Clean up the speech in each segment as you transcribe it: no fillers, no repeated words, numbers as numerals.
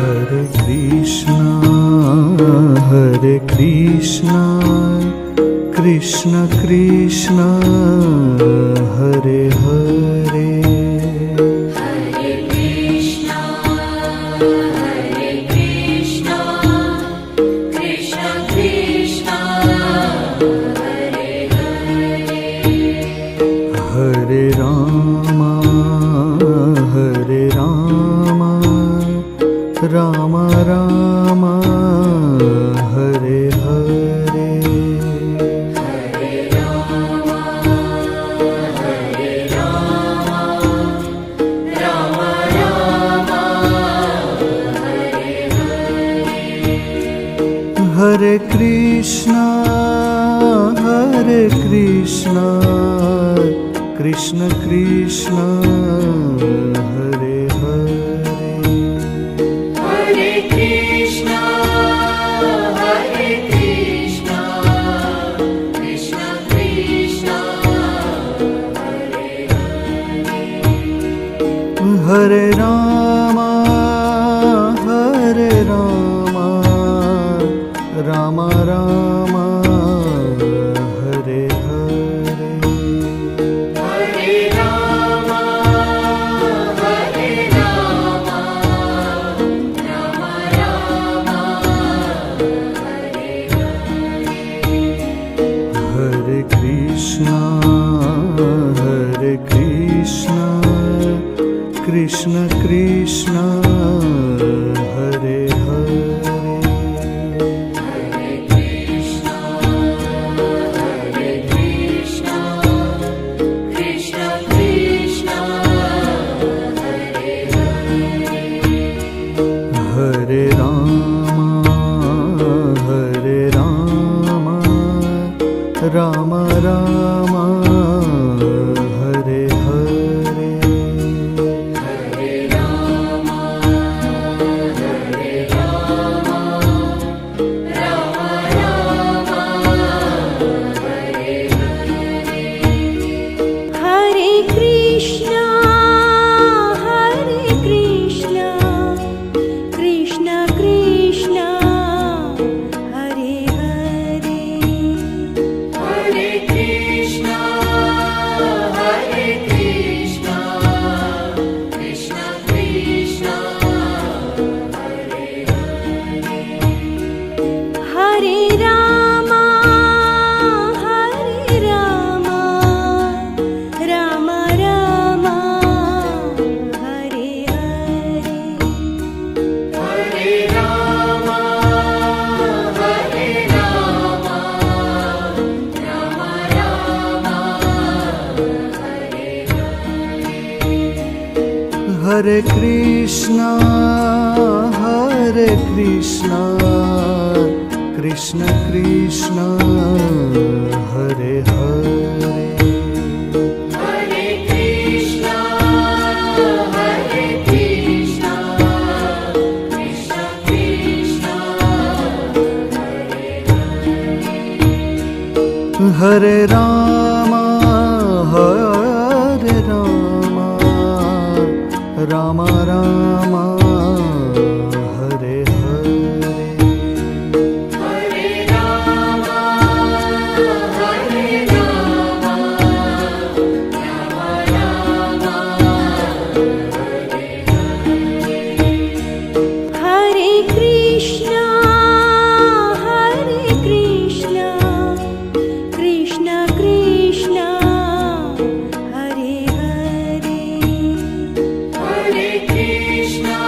Hare Krishna, Krishna Krishna, Hare Hare. Hare Krishna, Krishna Krishna, Hare Hare. Hare Rama, Rama Rama, Hare Hare. Hare Rama, Rama Rama, Hare Hare. Hare Krishna, Krishna Krishna, Hare Hare. Hare Krishna, Krishna Krishna, Hare Hare. Hare Rama, Rama Rama, Hare Hare. Hare Rama, Rama Rama, Hare Hare. Hare Krishna, Krishna Krishna, Hare Hare. Hare Krishna, Krishna Krishna, Hare Hare. Hare Rama, Rama Rama, Hare Hare. Hare Rama, Rama Rama, Hare Hare. Hare Krishna, Krishna Krishna, Hare Hare. Hare Krishna, Krishna Krishna, Hare Hare. Hare Rama, Rama Rama, Hare Hare. Hare Rama, Rama Rama, Hare Hare. Hare Krishna, Krishna Krishna, Hare Hare. Hare Krishna, Krishna Krishna, Hare Hare. Hare Rama, Rama Rama, Hare Hare. Hare Rama, Rama Rama, Hare Hare. Hare Krishna, Krishna Krishna, Hare Hare. Hare Krishna,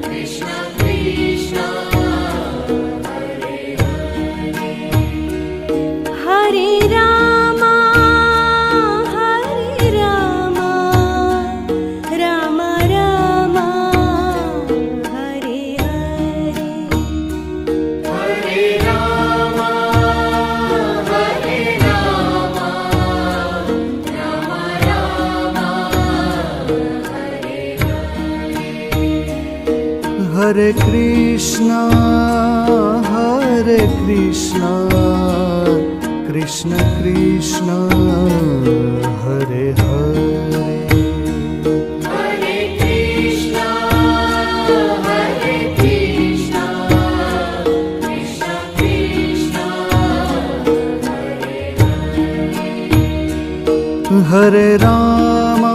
Krishna Krishna, Hare Hare. Hare Rama, Rama Rama, Hare Hare. Hare Rama, Rama Rama, Hare Hare. Hare Krishna, Krishna Krishna, Hare Hare. Hare Hare Rama,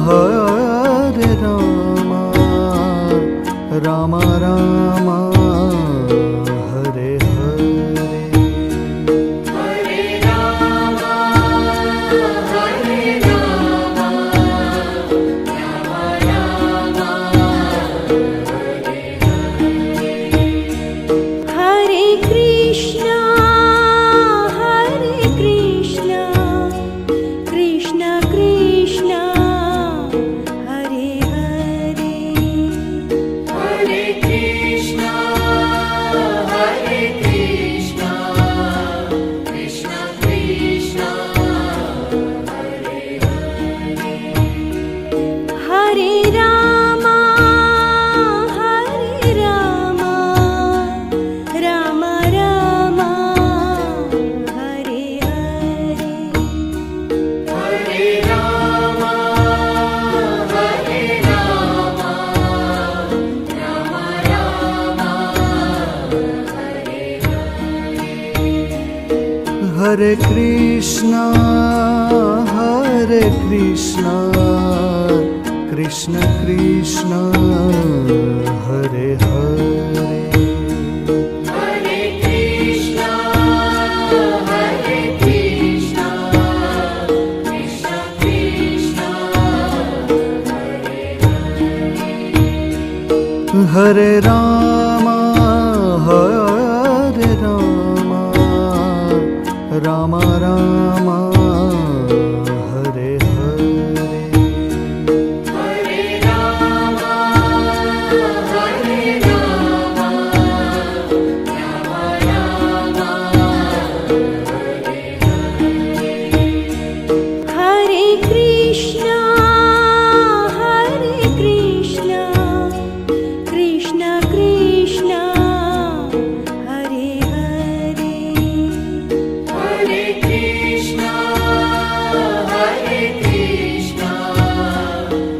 Hare Rama, Rama Rama, Hare Hare. Hare Rama, Hare Rama, Rama Rama, Hare Krishna, Hare Krishna, Krishna Krishna, Hare Hare. Hare Krishna, Hare Krishna, Krishna Krishna, Hare Hare Rama, Hare Rama, Rama Rama, Hare Hare. Hare Rama, Hare Rama, Rama Rama, Hare Krishna, Hare Krishna, Krishna Krishna, Hare Hare. Hare Krishna, Hare Krishna, Krishna Krishna, Hare Rama, Hare Rama, Rama Rama, Hare Hare. Hare Rama, Hare Rama, Rama Rama, Hare Krishna, Hare Krishna, Krishna Krishna, Hare Hare. Hare Krishna, Hare Krishna,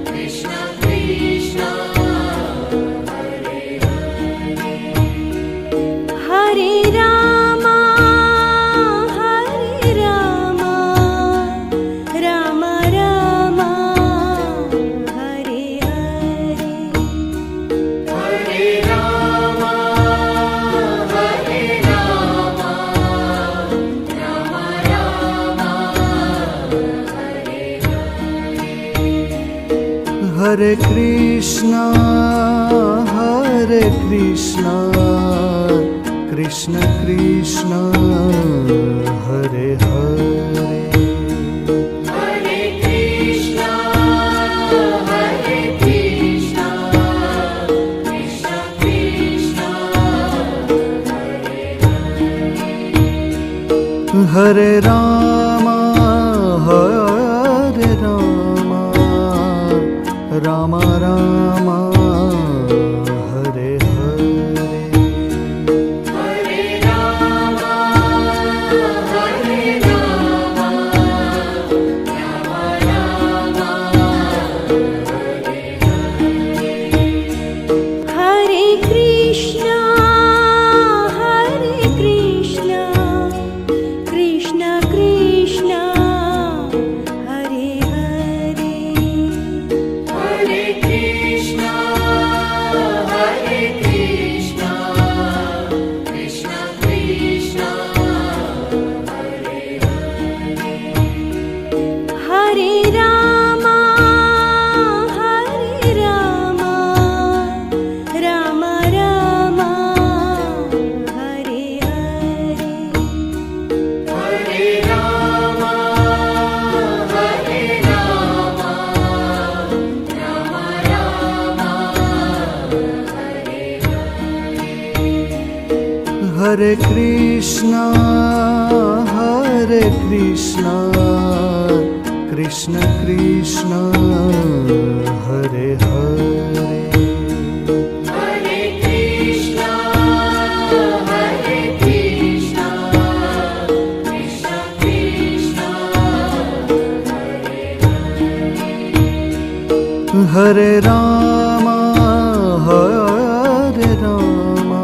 Krishna Krishna, Hare Rama, Hare Rama, Rama Rama, Hare Hare. Hare Rama, Hare Rama, Rama Rama, Hare Krishna, Hare Krishna, Krishna Krishna, Hare Hare. Hare Krishna, Hare Krishna, Krishna Krishna, Hare Rama, Hare Rama, Rama Rama, Hare Hare. Hare Rama, Hare Rama, Rama Rama, Hare Krishna, Hare Krishna, Krishna Krishna, Hare Hare. Hare Krishna, Hare Krishna, Krishna Krishna, Hare Rama, Hare Rama, Rama Rama, Hare Hare. Hare Rama, Hare Rama, Rama Rama, Hare Krishna, Hare Krishna, Krishna Krishna, Hare Hare. Hare Krishna, Hare Krishna, Krishna Krishna, Hare Rama, Hare Rama,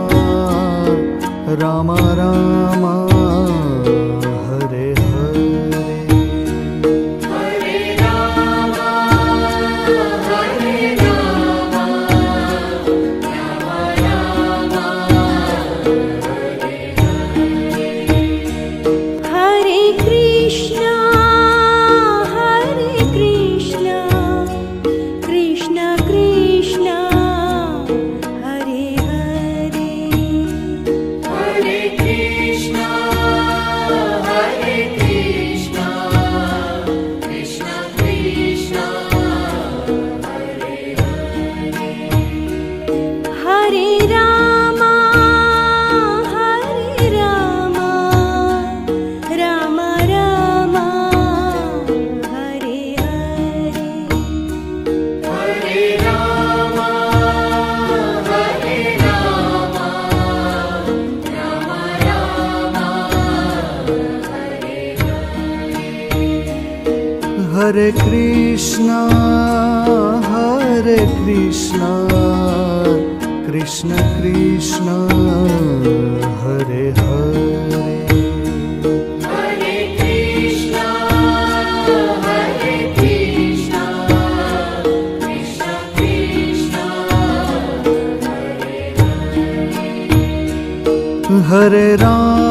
Rama Rama, Hare Hare. Hare Hare Krishna, Hare Krishna, Krishna Krishna, Hare Hare. Hare Krishna, Hare Krishna, Krishna Krishna, Hare Hare. Hare Ram,